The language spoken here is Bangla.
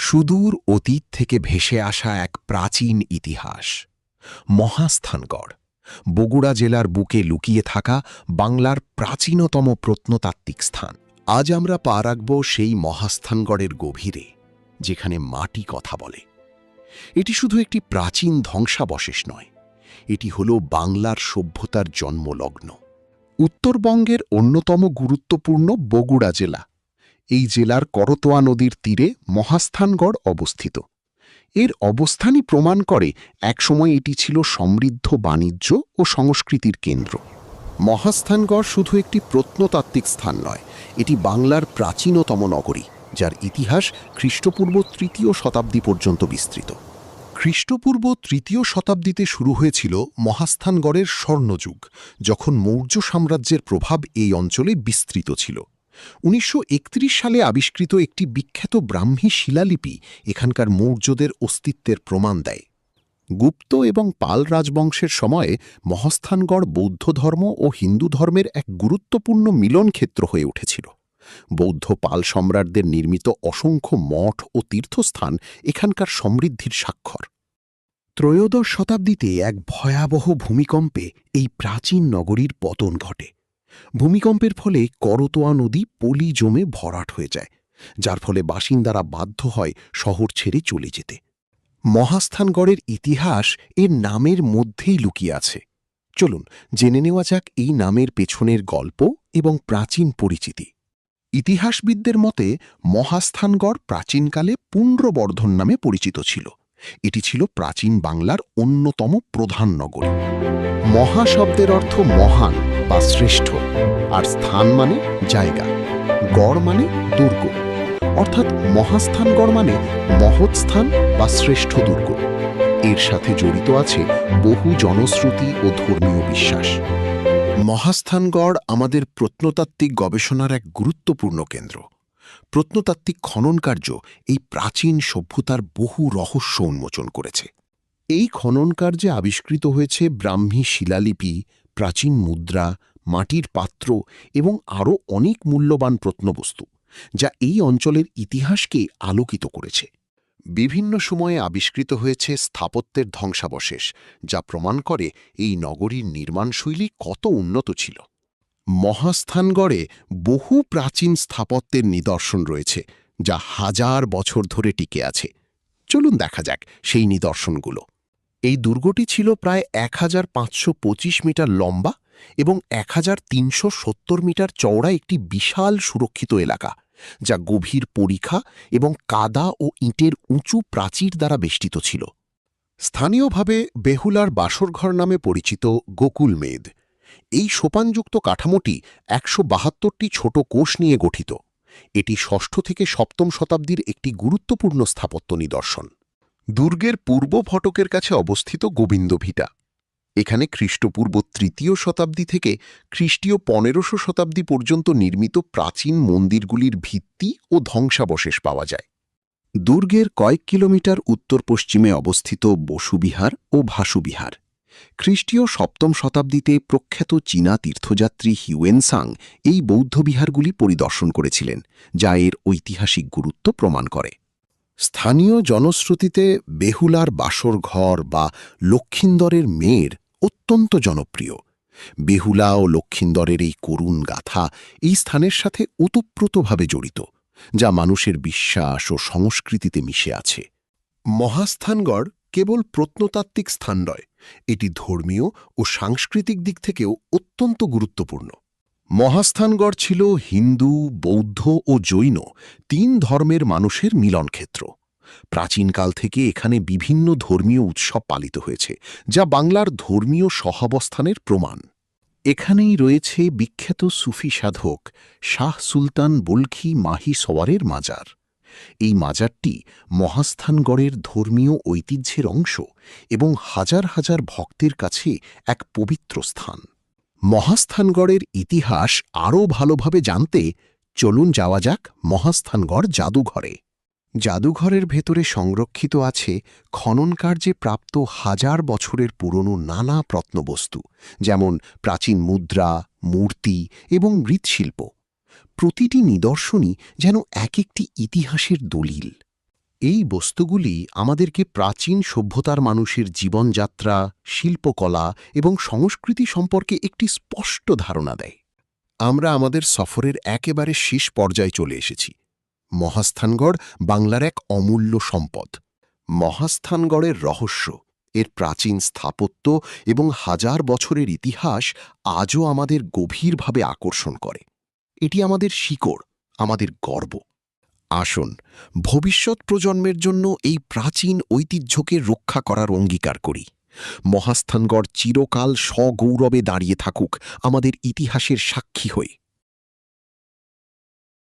সুদূর অতীত থেকে ভেসে আসা এক প্রাচীন ইতিহাস। মহাস্থানগড়, বগুড়া জেলার বুকে লুকিয়ে থাকা বাংলার প্রাচীনতম প্রত্নতাত্ত্বিক স্থান। আজ আমরা পা রাখব সেই মহাস্থানগড়ের গভীরে, যেখানে মাটি কথা বলে। এটি শুধু একটি প্রাচীন ধ্বংসাবশেষ নয়, এটি হল বাংলার সভ্যতার জন্মলগ্ন। উত্তরবঙ্গের অন্যতম গুরুত্বপূর্ণ বগুড়া জেলা। এই জেলার করতোয়া নদীর তীরে মহাস্থানগড় অবস্থিত। এর অবস্থানই প্রমাণ করে একসময় এটি ছিল সমৃদ্ধ বাণিজ্য ও সংস্কৃতির কেন্দ্র। মহাস্থানগড় শুধু একটি প্রত্নতাত্ত্বিক স্থান নয়, এটি বাংলার প্রাচীনতম নগরী, যার ইতিহাস খ্রিস্টপূর্ব ৩য় শতাব্দী পর্যন্ত বিস্তৃত। খ্রিস্টপূর্ব ৩য় শতাব্দীতে শুরু হয়েছিল মহাস্থানগড়ের স্বর্ণযুগ, যখন মৌর্য সাম্রাজ্যের প্রভাব এই অঞ্চলে বিস্তৃত ছিল। ১৯৩১ সালে আবিষ্কৃত একটি বিখ্যাত ব্রাহ্মী শিলালিপি এখানকার মৌর্যদের অস্তিত্বের প্রমাণ দেয়। গুপ্ত এবং পাল রাজবংশের সময়ে মহাস্থানগড় বৌদ্ধ ধর্ম ও হিন্দু ধর্মের এক গুরুত্বপূর্ণ মিলনক্ষেত্র হয়ে উঠেছিল। বৌদ্ধ পাল সম্রাটদের নির্মিত অসংখ্য মঠ ও তীর্থস্থান এখানকার সমৃদ্ধির স্বাক্ষর। ত্রয়োদশ শতাব্দীতে এক ভয়াবহ ভূমিকম্পে এই প্রাচীন নগরীর পতন ঘটে। ভূমিকম্পের ফলে করতোয়া নদী পলি জমে ভরাট হয়ে যায়, যার ফলে বাসিন্দারা বাধ্য হয় শহর ছেড়ে চলে যেতে। মহাস্থানগড়ের ইতিহাস এর নামের মধ্যেই লুকিয়ে আছে। চলুন জেনে নেওয়া যাক এই নামের পেছনের গল্প এবং প্রাচীন পরিচিতি। ইতিহাসবিদদের মতে মহাস্থানগড় প্রাচীনকালে পুণ্ড্রবর্ধন নামে পরিচিত ছিল। এটি ছিল প্রাচীন বাংলার অন্যতম প্রধান নগরী। মহা শব্দের অর্থ মহান বা শ্রেষ্ঠ, আর স্থান মানে জায়গা। গড় মানে দুর্গ, অর্থাৎ মহাস্থানগড় মানে মহৎ স্থান বা শ্রেষ্ঠ দুর্গ। এর সাথে জড়িত আছে বহু জনশ্রুতি ও ধর্মীয় বিশ্বাস। মহাস্থানগড় আমাদের প্রত্নতাত্ত্বিক গবেষণার এক গুরুত্বপূর্ণ কেন্দ্র। প্রত্নতাত্ত্বিক খনন কার্য এই প্রাচীন সভ্যতার বহু রহস্য উন্মোচন করেছে। এই খনন কার্যে আবিষ্কৃত হয়েছে ব্রাহ্মী শিলালিপি, প্রাচীন মুদ্রা, মাটির পাত্র এবং আরও অনেক মূল্যবান প্রত্নবস্তু, যা এই অঞ্চলের ইতিহাসকে আলোকিত করেছে। বিভিন্ন সময়ে আবিষ্কৃত হয়েছে স্থাপত্যের ধ্বংসাবশেষ, যা প্রমাণ করে এই নগরীর নির্মাণশৈলী কত উন্নত ছিল। মহাস্থানগড়ে বহু প্রাচীন স্থাপত্যের নিদর্শন রয়েছে, যা হাজার বছর ধরে টিকে আছে। চলুন দেখা যাক সেই নিদর্শনগুলো। এই দুর্গটি ছিল প্রায় ১৫২৫ মিটার লম্বা এবং ১৩৭০ মিটার চওড়া একটি বিশাল সুরক্ষিত এলাকা, যা গভীর পরিখা এবং কাদা ও ইটের উঁচু প্রাচীর দ্বারা বেষ্টিত ছিল। স্থানীয়ভাবে বেহুলার বাসরঘর নামে পরিচিত গোকুলমেদ। এই সোপানযুক্ত কাঠামোটি ১৭২টি ছোট কোষ নিয়ে গঠিত। এটি ষষ্ঠ থেকে সপ্তম শতাব্দীর একটি গুরুত্বপূর্ণ স্থাপত্য নিদর্শন। দুর্গের পূর্ব ফটকের কাছে অবস্থিত গোবিন্দভিটা। এখানে খ্রিস্টপূর্ব ৩য় শতাব্দী থেকে খ্রিস্টীয় ১৫০০ শতাব্দী পর্যন্ত নির্মিত প্রাচীন মন্দিরগুলির ভিত্তি ও ধ্বংসাবশেষ পাওয়া যায়। দুর্গের কয়েক কিলোমিটার উত্তর পশ্চিমে অবস্থিত বসুবিহার ও ভাসুবিহার। খ্রিস্টীয় ৭ম শতাব্দীতে প্রখ্যাত চীনা তীর্থযাত্রী হিউয়েনসাং এই বৌদ্ধবিহারগুলি পরিদর্শন করেছিলেন, যা এর ঐতিহাসিক গুরুত্ব প্রমাণ করে। স্থানীয় জনশ্রুতিতে বেহুলার বাসর ঘর বা লক্ষিন্দরের মেয়ের অত্যন্ত জনপ্রিয়। বেহুলা ও লক্ষিন্দরের এই করুণ গাথা এই স্থানের সাথে ওতপ্রোতভাবে জড়িত, যা মানুষের বিশ্বাস ও সংস্কৃতিতে মিশে আছে। মহাস্থানগড় কেবল প্রত্নতাত্ত্বিক স্থান নয়, এটি ধর্মীয় ও সাংস্কৃতিক দিক থেকেও অত্যন্ত গুরুত্বপূর্ণ। মহাস্থানগড় ছিল হিন্দু, বৌদ্ধ ও জৈন ৩ ধর্মের মানুষের মিলনক্ষেত্র। প্রাচীনকাল থেকে এখানে বিভিন্ন ধর্মীয় উৎসব পালিত হয়েছে, যা বাংলার ধর্মীয় সহাবস্থানের প্রমাণ। এখানেই রয়েছে বিখ্যাত সুফি সাধক শাহ সুলতান বলখি মাহি সওয়ারের মাজার। এই মাজারটি মহাস্থানগড়ের ধর্মীয় ঐতিহ্যের অংশ এবং হাজার হাজার ভক্তের কাছে এক পবিত্র স্থান। মহাস্থানগড়ের ইতিহাস আরও ভালোভাবে জানতে চলুন যাওয়া যাক মহাস্থানগড় জাদুঘরে। জাদুঘরের ভেতরে সংরক্ষিত আছে খননকার্যে প্রাপ্ত হাজার বছরের পুরনো নানা প্রত্নবস্তু, যেমন প্রাচীন মুদ্রা, মূর্তি এবং মৃৎশিল্প। প্রতিটি নিদর্শনই যেন এক একটি ইতিহাসের দলিল। এই বস্তুগুলি আমাদেরকে প্রাচীন সভ্যতার মানুষের জীবনযাত্রা, শিল্পকলা এবং সংস্কৃতি সম্পর্কে একটি স্পষ্ট ধারণা দেয়। আমরা আমাদের সফরের একেবারে শেষ পর্যায়ে চলে এসেছি। মহাস্থানগড় বাংলার এক অমূল্য সম্পদ। মহাস্থানগড়ের রহস্য, এর প্রাচীন স্থাপত্য এবং হাজার বছরের ইতিহাস আজও আমাদের গভীরভাবে আকর্ষণ করে। এটি আমাদের শিকড়, আমাদের গর্ব। আসুন ভবিষ্যৎ প্রজন্মের জন্য এই প্রাচীন ঐতিহ্যকে রক্ষা করার অঙ্গীকার করি। মহাস্থানগড় চিরকাল সগৌরবে দাঁড়িয়ে থাকুক আমাদের ইতিহাসের সাক্ষী হয়ে।